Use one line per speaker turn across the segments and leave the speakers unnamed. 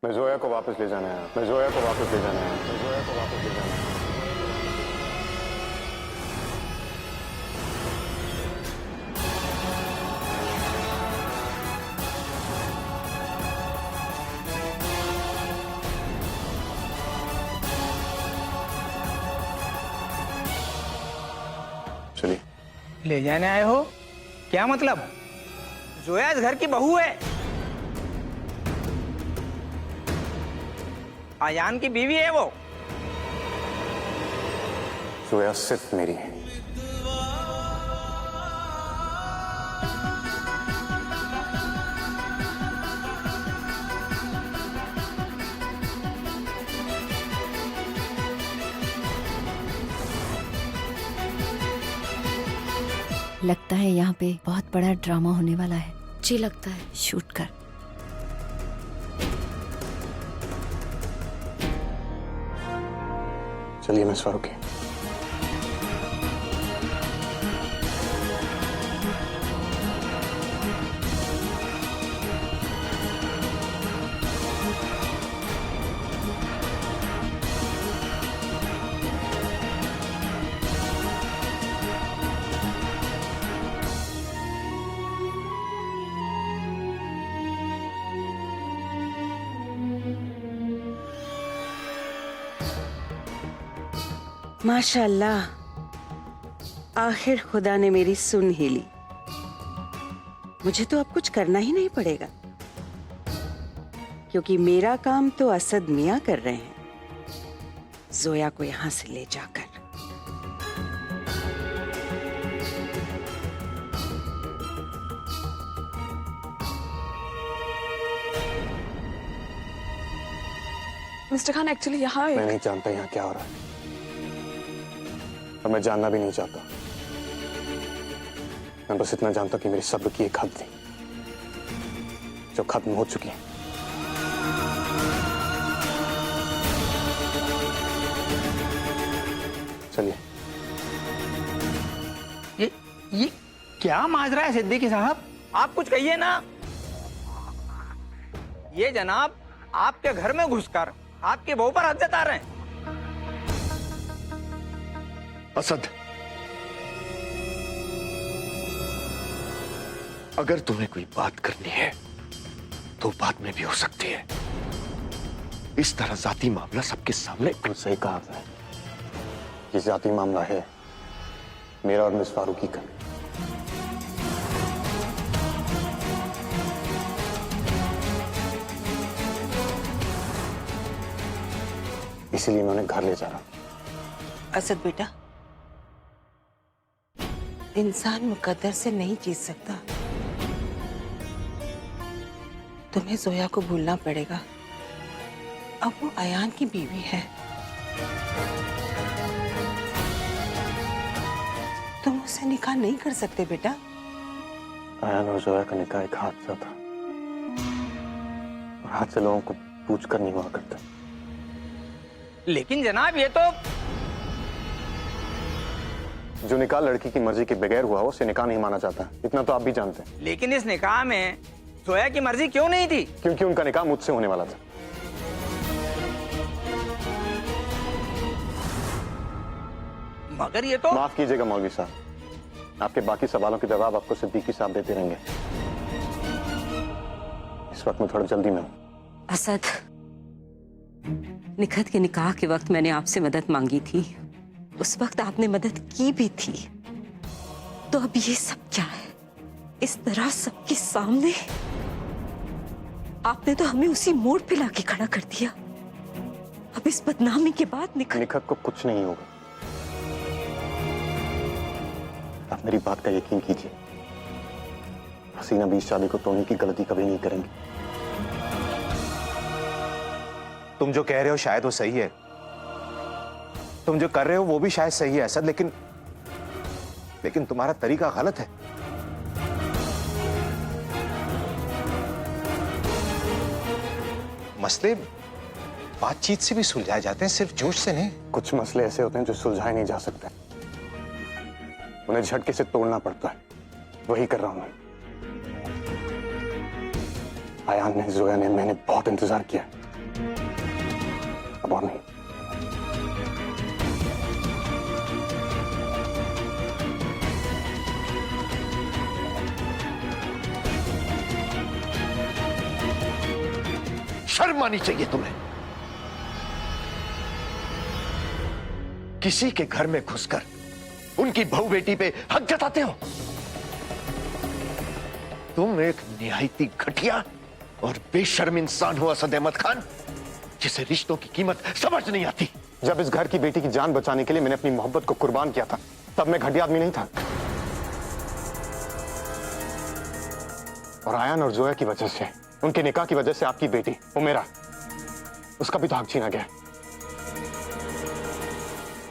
मैं जोया को वापस ले जाना है। मैं जोया को वापस ले जाना है। मैं जोया को वापस ले जाना है। चलिए।
ले जाने आए हो? क्या मतलब? जोया इस घर की बहू है, आयान की बीवी है वो।
जोया सिर्फ मेरी है।
लगता है यहाँ पे बहुत बड़ा ड्रामा होने वाला है।
जी लगता है।
शूट कर।
चलिए मिस फारूकी।
माशाल्लाह, आखिर खुदा ने मेरी सुन ही ली। मुझे तो अब कुछ करना ही नहीं पड़ेगा, क्योंकि मेरा काम तो असद मियां कर रहे हैं, जोया को यहां से ले जाकर।
मिस्टर खान एक्चुअली यहाँ
मैं नहीं जानता यहाँ क्या हो रहा है, और मैं जानना भी नहीं चाहता। मैं बस इतना जानता कि मेरी सब्र की एक हद थी जो खत्म हो चुकी है। चलिए।
ये क्या माजरा है सिद्दीकी साहब? आप कुछ कहिए ना। ये जनाब आपके घर में घुसकर आपकी बहू पर हद जता रहे हैं।
असद, अगर तुम्हें कोई बात करनी है तो बाद में भी हो सकती है। इस तरह जाती मामला सबके सामने।
तुम सही कहा है, ये जाती मामला है मेरा और मिस फारूकी का। इसीलिए मैं उन्हें घर ले जा रहा हूं।
असद बेटा, इंसान मुकद्दर से नहीं जीत सकता। तुम्हें जोया को भूलना पड़ेगा। अब वो आयान की बीवी है। तुम उससे निकाह नहीं कर सकते बेटा।
आयान और जोया का निकाह एक हादसा था, और हादसे लोगों को पूछ कर नहीं हुआ करता।
लेकिन जनाब ये तो
जो निकाह लड़की की मर्जी के बगैर हुआ उसे निकाह नहीं माना जाता, इतना तो आप भी जानते हैं।
लेकिन इस निकाह में जोया की मर्जी क्यों नहीं थी?
क्योंकि उनका निकाह मुझसे होने वाला था।
मगर ये तो
माफ कीजिएगा मौलवी साहब, आपके बाकी सवालों के जवाब आपको सिद्दीकी साहब देते रहेंगे। इस वक्त मैं थोड़ा जल्दी में हूं।
असद, निखत के निकाह के वक्त मैंने आपसे मदद मांगी थी, उस वक्त आपने मदद की भी थी, तो अब ये सब क्या है? इस तरह सबके सामने आपने तो हमें उसी मोड़ पे लाके खड़ा कर दिया। अब इस बदनामी के बाद
निखत को कुछ नहीं होगा, आप मेरी बात का यकीन कीजिए। हसीना भी इस शादी को तोड़ने की गलती कभी नहीं करेंगे।
तुम जो कह रहे हो शायद वो सही है, तुम जो कर रहे हो वो भी शायद सही है असद, लेकिन तुम्हारा तरीका गलत है। मसले बातचीत से भी सुलझाए जाते हैं, सिर्फ जोश से नहीं।
कुछ मसले ऐसे होते हैं जो सुलझाए नहीं जा सकते, उन्हें झटके से तोड़ना पड़ता है, वही कर रहा हूं मैं। आयान ने, जोया ने, मैंने बहुत इंतजार किया, अब और नहीं।
शर्म आनी चाहिए तुम्हें। किसी के घर में घुसकर उनकी बहू बेटी पे हक जताते हो। तुम एक निहायती घटिया और बेशर्म इंसान हो असद अहमद खान, जिसे रिश्तों की कीमत समझ नहीं आती।
जब इस घर की बेटी की जान बचाने के लिए मैंने अपनी मोहब्बत को कुर्बान किया था, तब मैं घटिया आदमी नहीं था। और आयन और जोया की वजह से, उनके निकाह की वजह से आपकी बेटी, वो मेरा, उसका भी तो हक छीना गया।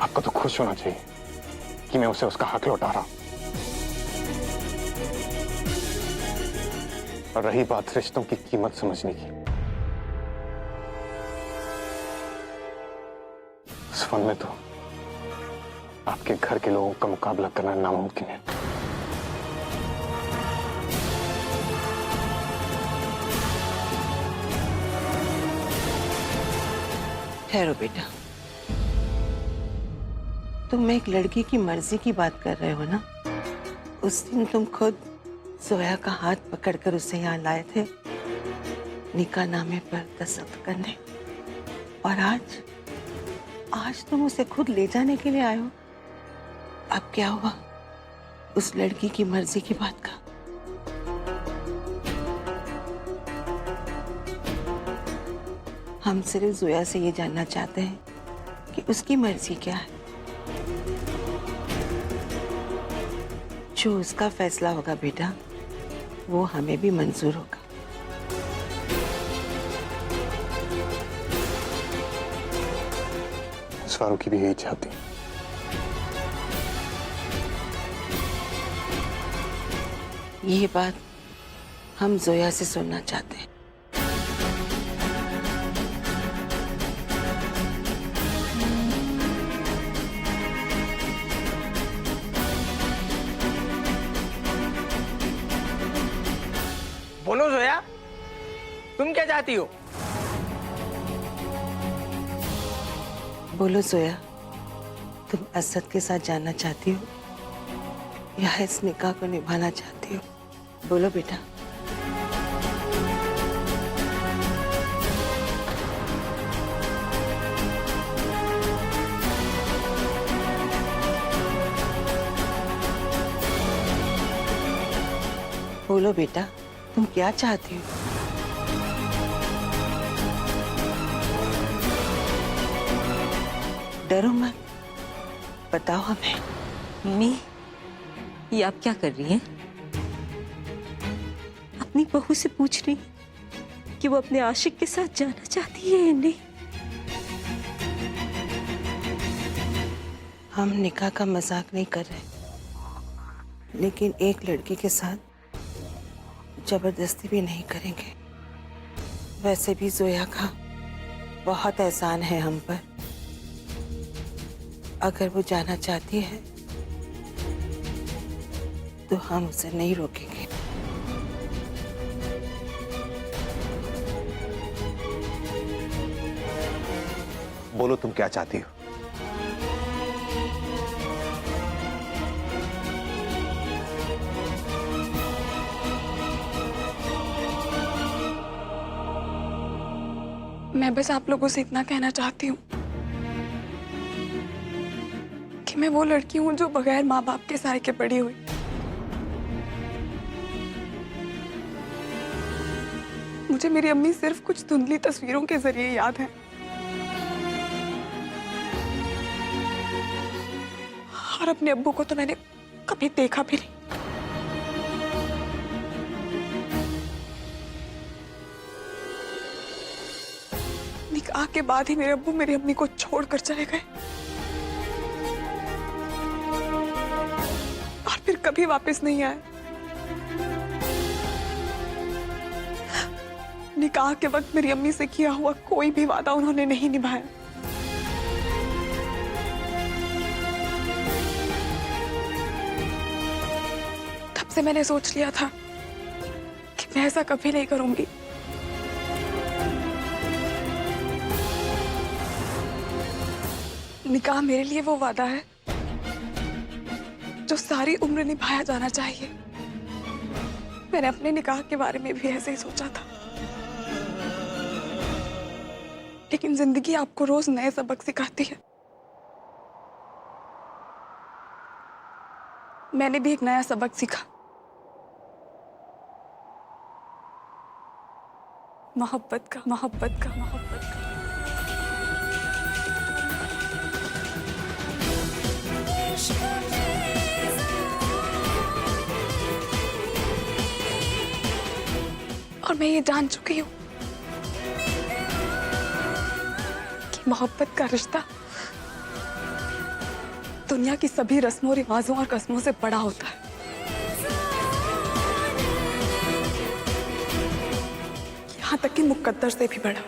आपको तो खुश होना चाहिए कि मैं उसे उसका हक लौटा रहा हूं। और रही बात रिश्तों की कीमत समझने की, इस फन में तो आपके घर के लोगों का मुकाबला करना नामुमकिन है।
ठहरो बेटा, तुम एक लड़की की मर्जी की बात कर रहे हो ना? उस दिन तुम खुद जोया का हाथ पकड़कर उसे यहाँ लाए थे निकाह नामे पर दस्तखत करने, और आज तुम उसे खुद ले जाने के लिए आए हो। अब क्या हुआ उस लड़की की मर्जी की बात का? हम सिर्फ जोया से ये जानना चाहते हैं कि उसकी मर्जी क्या है। जो उसका फैसला होगा बेटा, वो हमें भी मंजूर होगा।
फारूकी भी यही चाहती।
ये बात हम जोया से सुनना चाहते हैं।
बोलो जोया, तुम क्या चाहती हो?
बोलो जोया, तुम असद के साथ जाना चाहती हो या इस निकाह को निभाना चाहती हो? बोलो बेटा। बोलो बेटा, तुम क्या चाहती हो? डरो मत, बताओ हमें।
मम्मी, ये आप क्या कर रही हैं? अपनी बहू से पूछ रही कि वो अपने आशिक के साथ जाना चाहती है या नहीं।
हम निकाह का मजाक नहीं कर रहे, लेकिन एक लड़की के साथ जबरदस्ती भी नहीं करेंगे। वैसे भी जोया का बहुत एहसान है हम पर। अगर वो जाना चाहती है तो हम उसे नहीं रोकेंगे।
बोलो तुम क्या चाहती हो?
मैं बस आप लोगों से इतना कहना चाहती हूँ कि मैं वो लड़की हूँ जो बगैर माँ बाप के सहारे के बड़ी हुई। मुझे मेरी अम्मी सिर्फ कुछ धुंधली तस्वीरों के जरिए याद है, और अपने अब्बू को तो मैंने कभी देखा भी नहीं। निकाह के बाद ही मेरे अब्बू मेरी अम्मी को छोड़कर चले गए और फिर कभी वापस नहीं आए। निकाह के वक्त मेरी अम्मी से किया हुआ कोई भी वादा उन्होंने नहीं निभाया। तब से मैंने सोच लिया था कि मैं ऐसा कभी नहीं करूंगी। निकाह मेरे लिए वो वादा है जो सारी उम्र निभाया जाना चाहिए। मैंने अपने निकाह के बारे में भी ऐसे ही सोचा था, लेकिन जिंदगी आपको रोज नए सबक सिखाती है। मैंने भी एक नया सबक सीखा, मोहब्बत का। और मैं ये जान चुकी हूँ कि मोहब्बत का रिश्ता दुनिया की सभी रस्मों रिवाजों और कस्मों से बड़ा होता है। यहाँ तक कि मुकद्दर से भी बड़ा।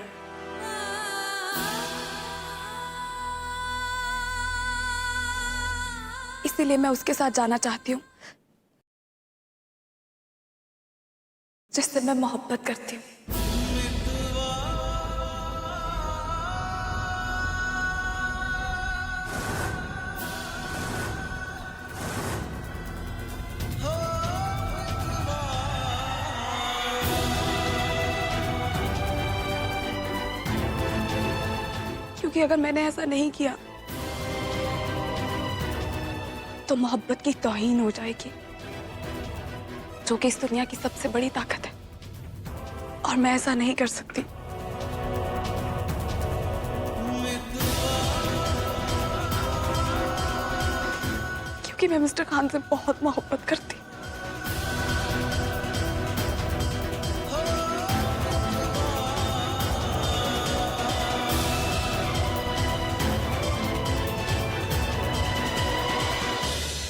इसीलिए मैं उसके साथ जाना चाहती हूँ जिससे मैं मोहब्बत करती हूँ। क्योंकि अगर मैंने ऐसा नहीं किया तो मोहब्बत की तौहीन हो जाएगी, जो कि इस दुनिया की सबसे बड़ी ताकत है, और मैं ऐसा नहीं कर सकती। क्योंकि मैं मिस्टर खान से बहुत मोहब्बत करती।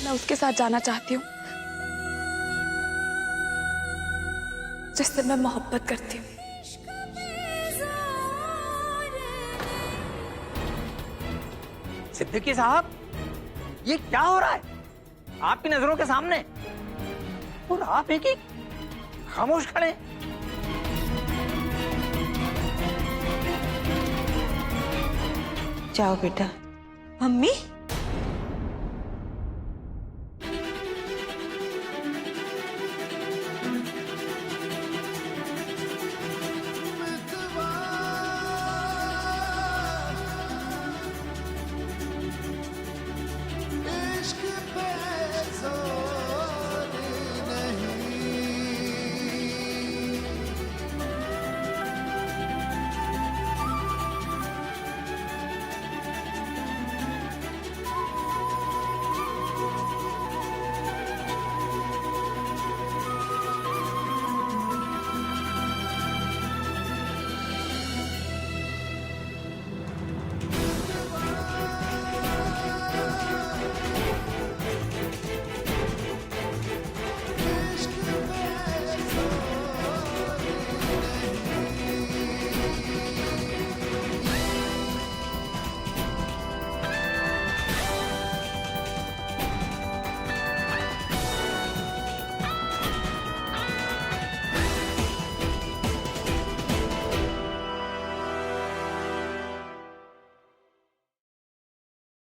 मैं उसके साथ जाना चाहती हूँ जिससे मैं मोहब्बत करती हूँ।
सिद्दीकी साहब, ये क्या हो रहा है आपकी नजरों के सामने, और आप एक ही खामोश खड़े हैं।
जाओ बेटा।
मम्मी,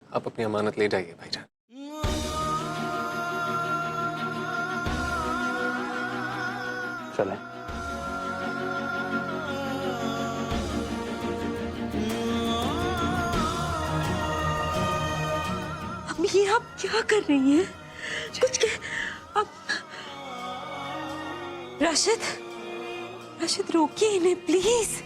आप अपनी अमानत ले जाइए भाईजान।
चलें।
मम्मी, ये आप क्या कर रही हैं? कुछ के आप राशिद रोकिए इन्हें प्लीज।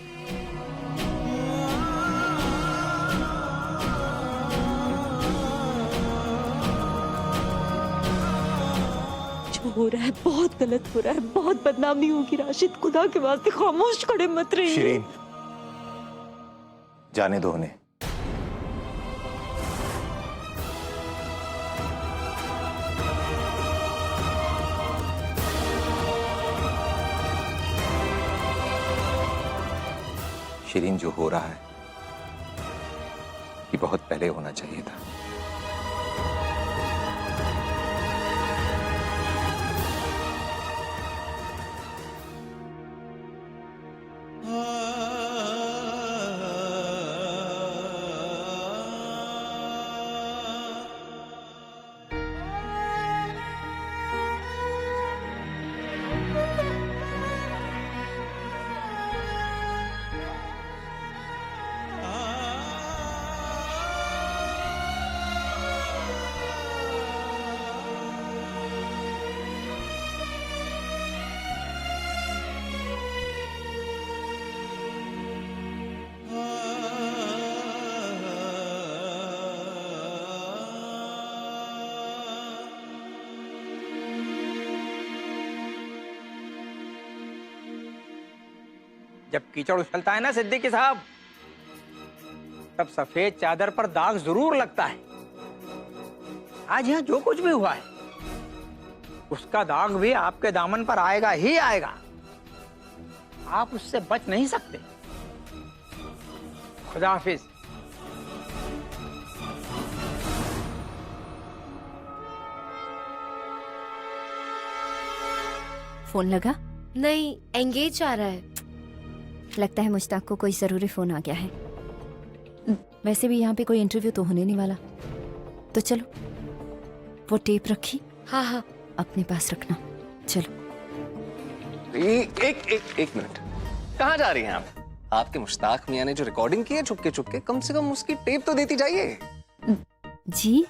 हो रहा है बहुत गलत हो रहा है, बहुत बदनामी होगी राशिद। खुदा के वास्ते खामोश खड़े मत रहिए।
शिरीन, जाने दो उन्हें। शिरीन, जो हो रहा है ये बहुत पहले होना चाहिए था।
जब कीचड़ उछलता है ना सिद्दीकी साहब, तब सफेद चादर पर दाग जरूर लगता है। आज यहाँ जो कुछ भी हुआ है उसका दाग भी आपके दामन पर आएगा ही आएगा। आप उससे बच नहीं सकते। खुदा हाफिज।
फोन लगा?
नहीं, एंगेज आ रहा है।
लगता है मुश्ताक को कोई जरूरी फोन आ गया है। वैसे भी यहाँ पे कोई इंटरव्यू तो होने नहीं वाला, तो चलो। वो टेप रखी?
हाँ हाँ।
अपने पास रखना। चलो।
एक मिनट, कहाँ जा रही हैं आप? आपके मुश्ताक मियां ने जो रिकॉर्डिंग की है चुपके चुपके, कम से कम उसकी टेप तो देती जाइए।
जी?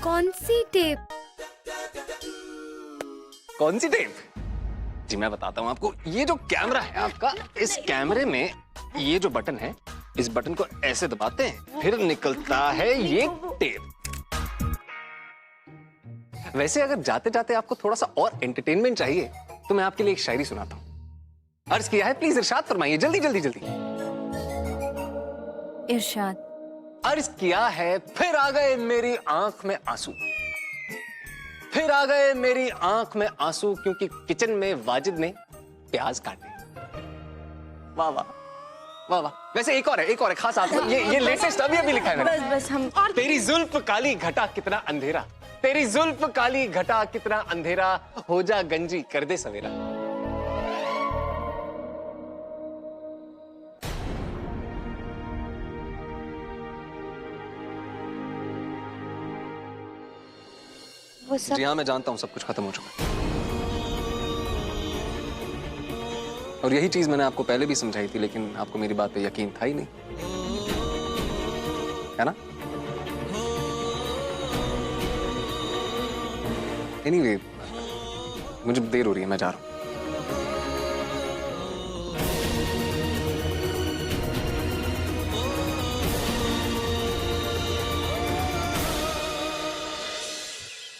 कौन सी टेप?
कौन सी टेप? जी मैं बताता हूँ आपको। ये जो कैमरा है आपका, इस कैमरे में ये जो बटन है, इस बटन को ऐसे दबाते हैं, फिर निकलता है ये टेप। वैसे अगर जाते जाते आपको थोड़ा सा और एंटरटेनमेंट चाहिए तो मैं आपके लिए एक शायरी सुनाता हूँ। अर्ज किया है, प्लीज इरशाद फरमाइए, जल्दी जल्दी जल्दी।
इरशाद।
अर्ज किया है, फिर आ गए मेरी आंख में आंसू, फिर आ गए मेरी आंख में आंसू, क्योंकि किचन में वाजिद ने प्याज काटे। वाह वाह वाह वाह। वैसे एक और है खास आपको, ये लेटेस्ट अभी लिखा है मैंने।
बस हम।
तेरी जुल्फ काली घटा कितना अंधेरा, तेरी जुल्फ काली घटा कितना अंधेरा, हो जा गंजी कर दे सवेरा।
वो सब
जी हाँ मैं जानता हूं सब कुछ खत्म हो चुका है, और यही चीज मैंने आपको पहले भी समझाई थी, लेकिन आपको मेरी बात पे यकीन था ही नहीं, है ना? एनीवे, मुझे देर हो रही है, मैं जा रहा हूं।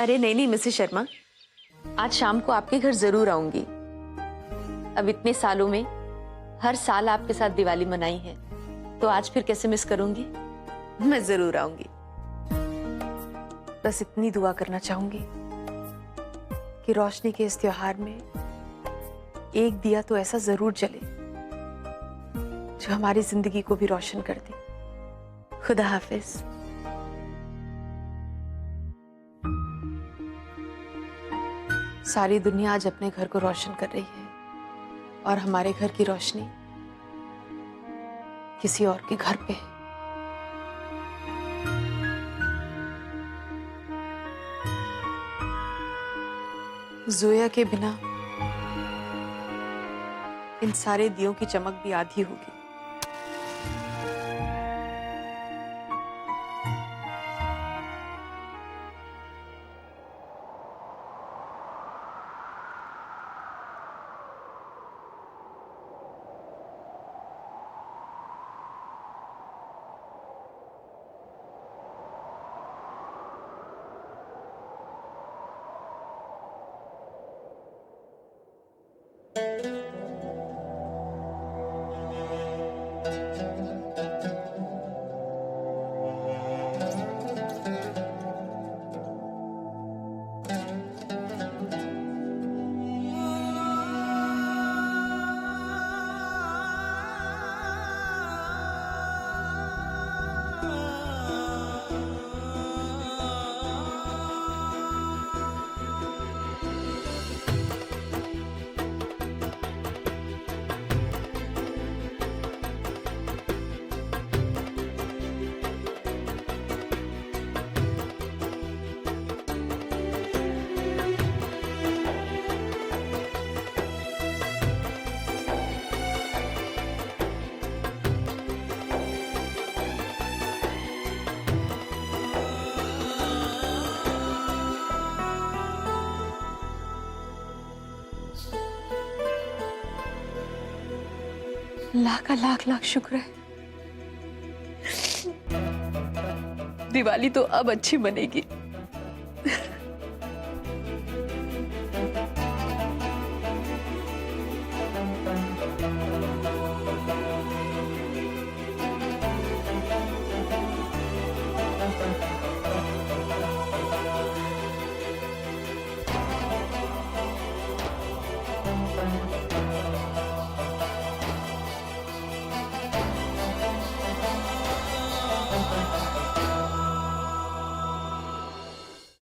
अरे नहीं मिसेस शर्मा, आज शाम को आपके घर जरूर आऊंगी। अब इतने सालों में हर साल आपके साथ दिवाली मनाई है, तो आज फिर कैसे मिस करूंगी? मैं जरूर आऊंगी। बस इतनी दुआ करना चाहूंगी कि रोशनी के इस त्योहार में एक दिया तो ऐसा जरूर जले जो हमारी जिंदगी को भी रोशन कर दे। खुदा हाफिज। सारी दुनिया आज अपने घर को रोशन कर रही है, और हमारे घर की रोशनी किसी और के घर पे है। जोया के बिना इन सारे दियों की चमक भी आधी होगी। अल्लाह का लाख लाख शुक्र है, दिवाली तो अब अच्छी बनेगी।